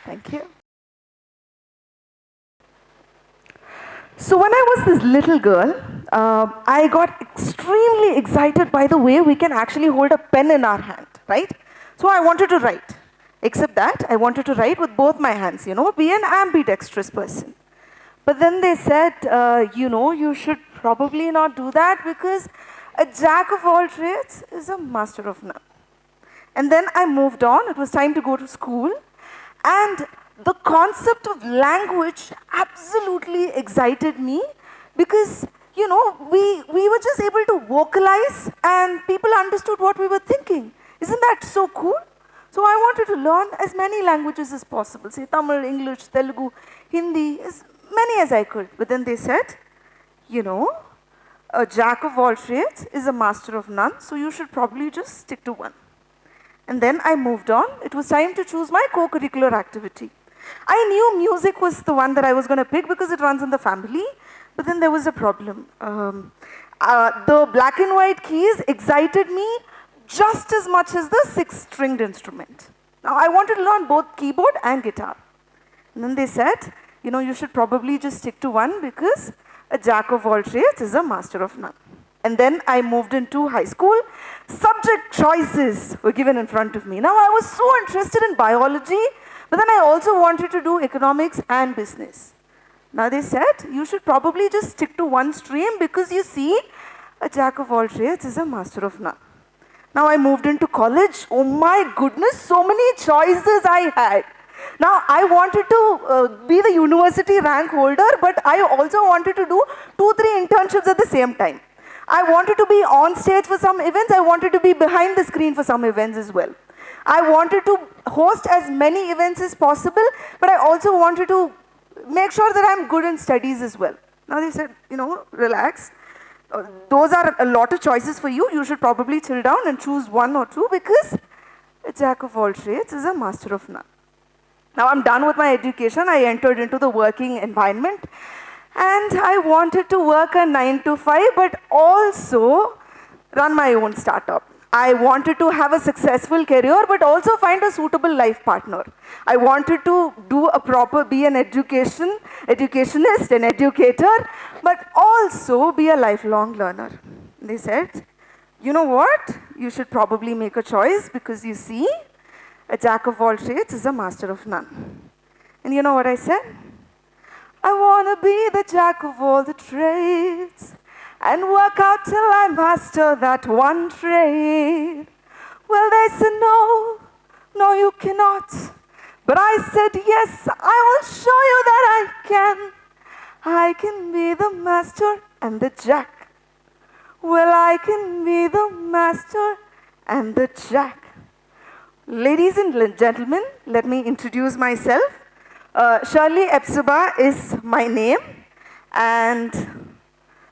Thank you. So when I was this little girl, I got extremely excited by the way we can actually hold a pen in our hand, right? So I wanted to write. Except that, I wanted to write with both my hands, be an ambidextrous person. But then they said, you should probably not do that because a jack of all trades is a master of none. And then I moved on. It was time to go to school. And the concept of language absolutely excited me because, we were just able to vocalize and people understood what we were thinking. Isn't that so cool? So I wanted to learn as many languages as possible, say Tamil, English, Telugu, Hindi, as many as I could. But then they said, a jack of all trades is a master of none, so you should probably just stick to one. And then I moved on. It was time to choose my co-curricular activity. I knew music was the one that I was going to pick because it runs in the family, but then there was a problem. The black and white keys excited me just as much as the 6-stringed instrument. Now, I wanted to learn both keyboard and guitar. And then they said, you should probably just stick to one because a jack of all trades is a master of none. And then I moved into high school. Subject choices were given in front of me. Now, I was so interested in biology, but then I also wanted to do economics and business. Now, they said, you should probably just stick to one stream because you see, a jack of all trades is a master of none. Now I moved into college. Oh my goodness, so many choices I had. Now I wanted to be the university rank holder, but I also wanted to do 2-3 internships at the same time. I wanted to be on stage for some events. I wanted to be behind the screen for some events as well. I wanted to host as many events as possible, but I also wanted to make sure that I'm good in studies as well. Now they said, relax. Those are a lot of choices for you. You should probably chill down and choose 1 or 2 because a jack of all trades is a master of none. Now I'm done with my education. I entered into the working environment and I wanted to work a 9 to 5 but also run my own startup. I wanted to have a successful career but also find a suitable life partner. I wanted to be an educationist, an educator, but also be a lifelong learner. They said, you know what? You should probably make a choice because you see, a jack of all trades is a master of none. And you know what I said? I want to be the jack of all the trades and work out till I master that one trade. Well, they said, no, you cannot. But I said, yes, I will show you that I can. I can be the master and the jack. Well, I can be the master and the jack. Ladies and gentlemen, let me introduce myself. Sherly Hephzibah is my name. And,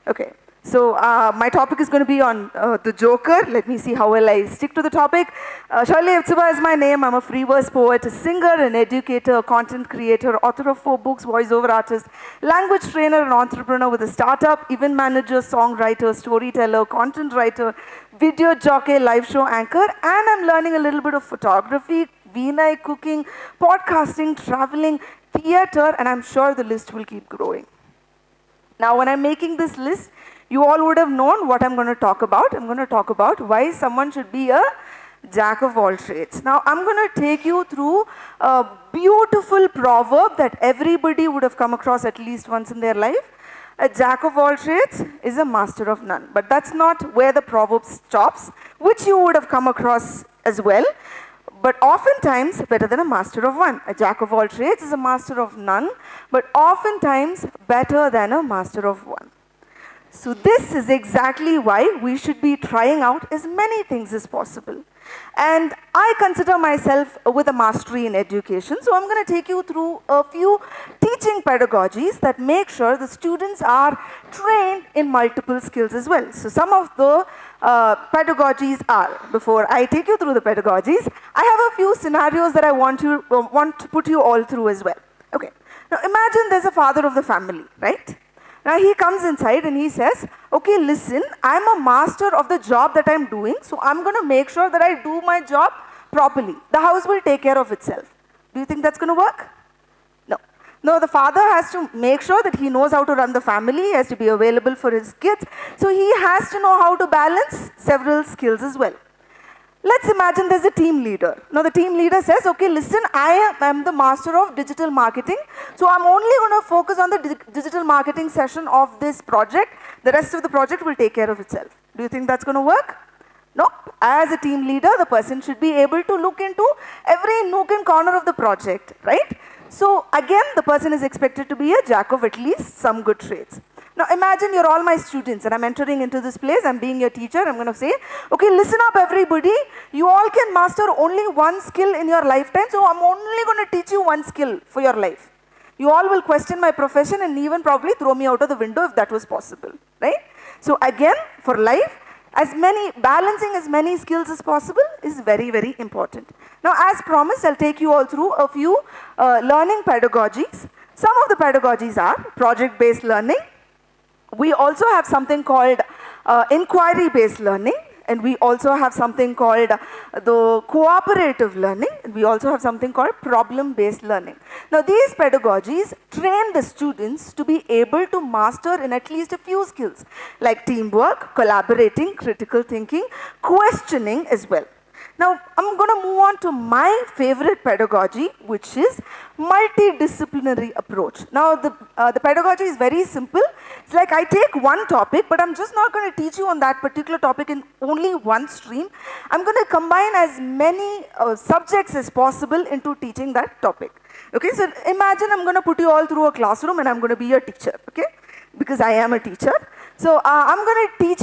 okay. So my topic is going to be on the Joker. Let me see how well I stick to the topic. Sherly Hephzibah is my name. I'm a free verse poet, a singer, an educator, a content creator, author of 4 books, voiceover artist, language trainer, and entrepreneur with a startup, event manager, songwriter, storyteller, content writer, video jockey, live show anchor, and I'm learning a little bit of photography, Veena, cooking, podcasting, traveling, theater, and I'm sure the list will keep growing. Now, when I'm making this list, you all would have known what I'm going to talk about. I'm going to talk about why someone should be a jack of all trades. Now, I'm going to take you through a beautiful proverb that everybody would have come across at least once in their life. A jack of all trades is a master of none. But that's not where the proverb stops, which you would have come across as well. But oftentimes, better than a master of one. A jack of all trades is a master of none, but oftentimes better than a master of one. So this is exactly why we should be trying out as many things as possible. And I consider myself with a mastery in education, so I'm going to take you through a few teaching pedagogies that make sure the students are trained in multiple skills as well. So some of the pedagogies are, before I take you through the pedagogies, I have a few scenarios that I want to put you all through as well. Okay. Now imagine there's a father of the family, right? Now he comes inside and he says, okay, listen, I'm a master of the job that I'm doing, so I'm going to make sure that I do my job properly. The house will take care of itself. Do you think that's going to work? No. No, the father has to make sure that he knows how to run the family, he has to be available for his kids. So he has to know how to balance several skills as well. Let's imagine there's a team leader. Now the team leader says, okay, listen, I am the master of digital marketing. So I'm only going to focus on the digital marketing session of this project. The rest of the project will take care of itself. Do you think that's going to work? No. As a team leader, the person should be able to look into every nook and corner of the project, right? So again, the person is expected to be a jack of at least some good trades. Now imagine you're all my students and I'm entering into this place, I'm being your teacher, I'm going to say, okay, listen up everybody, you all can master only one skill in your lifetime, so I'm only going to teach you one skill for your life. You all will question my profession and even probably throw me out of the window if that was possible, right? So again, for life, balancing as many skills as possible is very, very important. Now as promised, I'll take you all through a few learning pedagogies. Some of the pedagogies are project-based learning. We also have something called inquiry-based learning, and we also have something called the cooperative learning, and we also have something called problem-based learning. Now these pedagogies train the students to be able to master in at least a few skills, like teamwork, collaborating, critical thinking, questioning as well. Now, I'm going to move on to my favorite pedagogy, which is multidisciplinary approach. Now, the pedagogy is very simple. It's like I take one topic, but I'm just not going to teach you on that particular topic in only one stream. I'm going to combine as many subjects as possible into teaching that topic. Okay, so imagine I'm going to put you all through a classroom and I'm going to be your teacher, okay? Because I am a teacher. So, I'm going to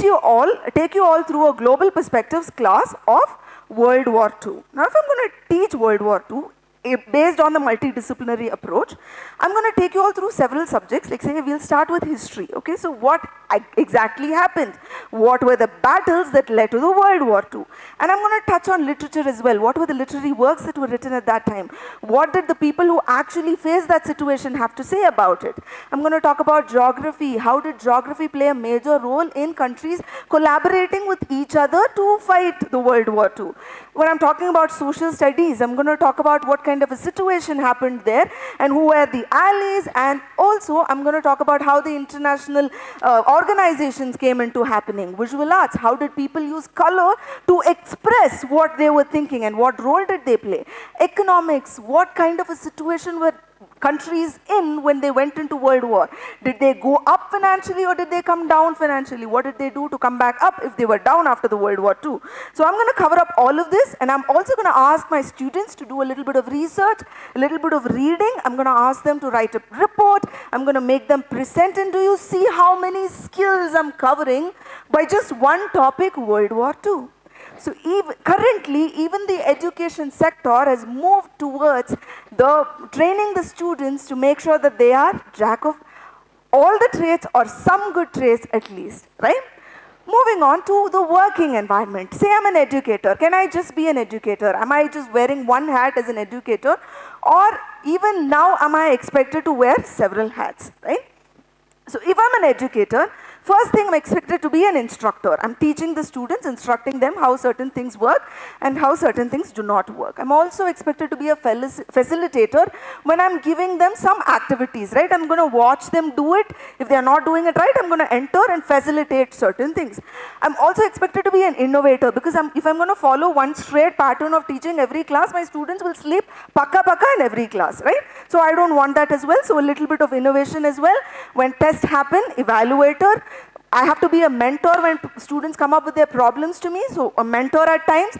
take you all through a global perspectives class of World War II. Now, if I'm going to teach World War II, based on the multidisciplinary approach, I'm going to take you all through several subjects. Like say, we'll start with history. Okay, so what exactly happened? What were the battles that led to the World War II? And I'm going to touch on literature as well. What were the literary works that were written at that time? What did the people who actually faced that situation have to say about it? I'm going to talk about geography. How did geography play a major role in countries collaborating with each other to fight the World War II? When I'm talking about social studies, I'm going to talk about what kind of a situation happened there and who were the allies, and also I'm going to talk about how the international organizations came into happening. Visual arts, how did people use color to express what they were thinking and what role did they play? Economics, what kind of a situation were countries in when they went into World War? Did they go up financially or did they come down financially? What did they do to come back up if they were down after the World War II? So I'm going to cover up all of this, and I'm also going to ask my students to do a little bit of research, a little bit of reading. I'm going to ask them to write a report. I'm going to make them present, and do you see how many skills I'm covering by just one topic, World War II? So currently, even the education sector has moved towards training the students to make sure that they are jack of all the trades or some good trades at least, right? Moving on to the working environment. Say I'm an educator. Can I just be an educator? Am I just wearing one hat as an educator? Or even now, am I expected to wear several hats, right? So if I'm an educator, first thing I'm expected to be an instructor. I'm teaching the students, instructing them how certain things work and how certain things do not work. I'm also expected to be a facilitator when I'm giving them some activities, right? I'm going to watch them do it. If they're not doing it right, I'm going to enter and facilitate certain things. I'm also expected to be an innovator because if I'm going to follow one straight pattern of teaching every class, my students will sleep paka in every class, right? So I don't want that as well. So a little bit of innovation as well. When tests happen, evaluator. I have to be a mentor when students come up with their problems to me, so a mentor at times.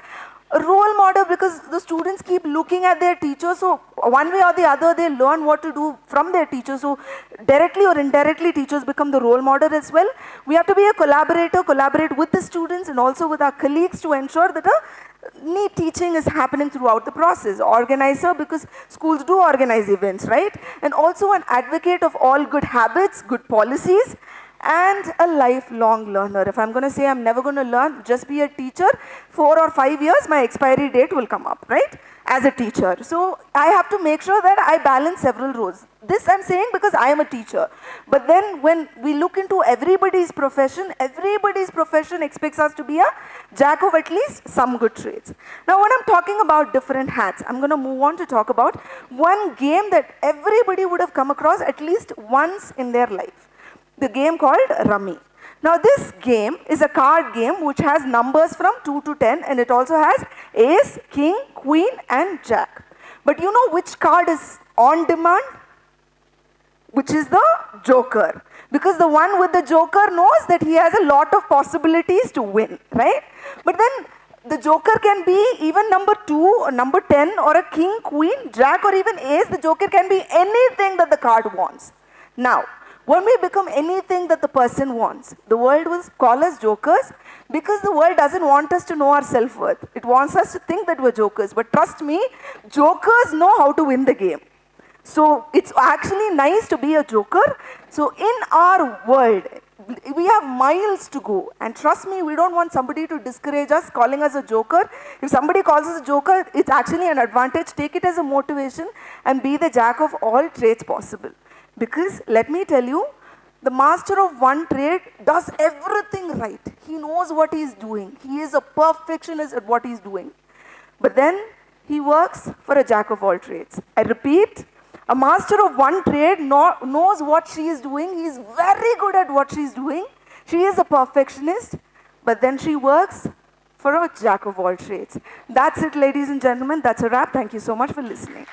A role model because the students keep looking at their teachers, so one way or the other they learn what to do from their teachers, so directly or indirectly teachers become the role model as well. We have to be a collaborator, collaborate with the students and also with our colleagues to ensure that a neat teaching is happening throughout the process. Organizer because schools do organize events, right? And also an advocate of all good habits, good policies. and a lifelong learner. If I'm going to say I'm never going to learn, just be a teacher, 4 or 5 years, my expiry date will come up, right? As a teacher. So I have to make sure that I balance several roles. This I'm saying because I am a teacher. But then when we look into everybody's profession expects us to be a jack of at least some good trades. Now when I'm talking about different hats, I'm going to move on to talk about one game that everybody would have come across at least once in their life. The game called Rummy. Now this game is a card game which has numbers from 2 to 10 and it also has ace, king, queen and jack. But you know which card is on demand? Which is the joker. Because the one with the joker knows that he has a lot of possibilities to win, right? But then the joker can be even number 2 or number 10 or a king, queen, jack or even ace. The joker can be anything that the card wants. Now, when we become anything that the person wants, the world will call us jokers because the world doesn't want us to know our self-worth. It wants us to think that we're jokers. But trust me, jokers know how to win the game. So it's actually nice to be a joker. So in our world, we have miles to go. And trust me, we don't want somebody to discourage us, calling us a joker. If somebody calls us a joker, it's actually an advantage. Take it as a motivation and be the jack of all trades possible. Because let me tell you, the master of one trade does everything right. He knows what he's doing. He is a perfectionist at what he's doing. But then he works for a jack of all trades. I repeat, a master of one trade knows what she is doing. He is very good at what she's doing. She is a perfectionist, but then she works for a jack of all trades. That's it, ladies and gentlemen. That's a wrap. Thank you so much for listening.